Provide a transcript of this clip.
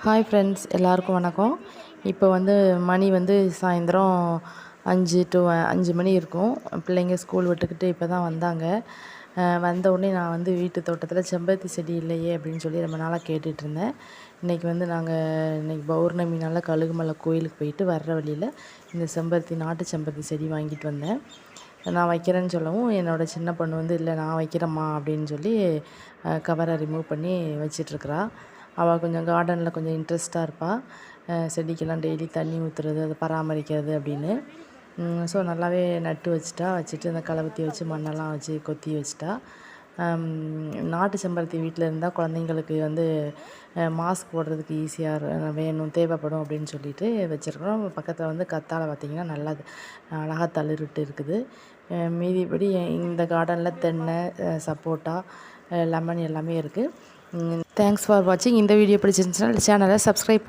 Hi friends, எல்லாருக்கும் வணக்கம். இப்போ மணி சாயந்தரம் 5 to 5 மணி இருக்கும். பிள்ளைங்க ஸ்கூல் விட்டுக்கிட்டு இப்போ தான் வந்தாங்க. வந்த உடனே நான் வீட்டு தோட்டத்தில் செம்பருத்தி செடி இல்லையே அப்படின்னு சொல்லி ரொம்ப நாளாக கேட்டுட்ருந்தேன். இன்றைக்கி பௌர்ணமினால கழுகுமலை கோயிலுக்கு போயிட்டு வர்ற வழியில் இந்த நாட்டு செம்பருத்தி செடி வாங்கிட்டு வந்தேன். நான் வைக்கிறேன்னு சொல்லவும் என்னோடய சின்ன பொண்ணு இல்லை நான் வைக்கிறேம்மா அப்படின்னு சொல்லி கவரை ரிமூவ் பண்ணி வச்சிட்ருக்கிறா. அவள் கொஞ்சம் கார்டனில் கொஞ்சம் இன்ட்ரெஸ்ட்டாக இருப்பாள். செடிக்கெல்லாம் டெய்லி தண்ணி ஊற்றுறது, அதை பராமரிக்கிறது அப்படின்னு. ஸோ நல்லாவே நட்டு வச்சுட்டு அந்த களைவத்தி வச்சு மண்ணெல்லாம் வச்சு கொத்தி வச்சுட்டா. நாட்டு செம்பருத்தி வீட்டில் இருந்தால் குழந்தைங்களுக்கு மாஸ்க் போடுறதுக்கு ஈஸியாக தேவைப்படும் அப்படின்னு சொல்லிட்டு வச்சுருக்கிறோம். பக்கத்தில் கத்தாழை பார்த்திங்கன்னா நல்லா அழகாக தளிர்விட்டு இருக்குது. மீதிபடி இந்த கார்டனில் தென்னை, சப்போட்டா, லெமன் எல்லாமே இருக்குது. தேங்க்ஸ் ஃபார் வாட்சிங். இந்த வீடியோ பிடிச்சிருந்துச்சுன்னா சேனலை சப்ஸ்கிரைப்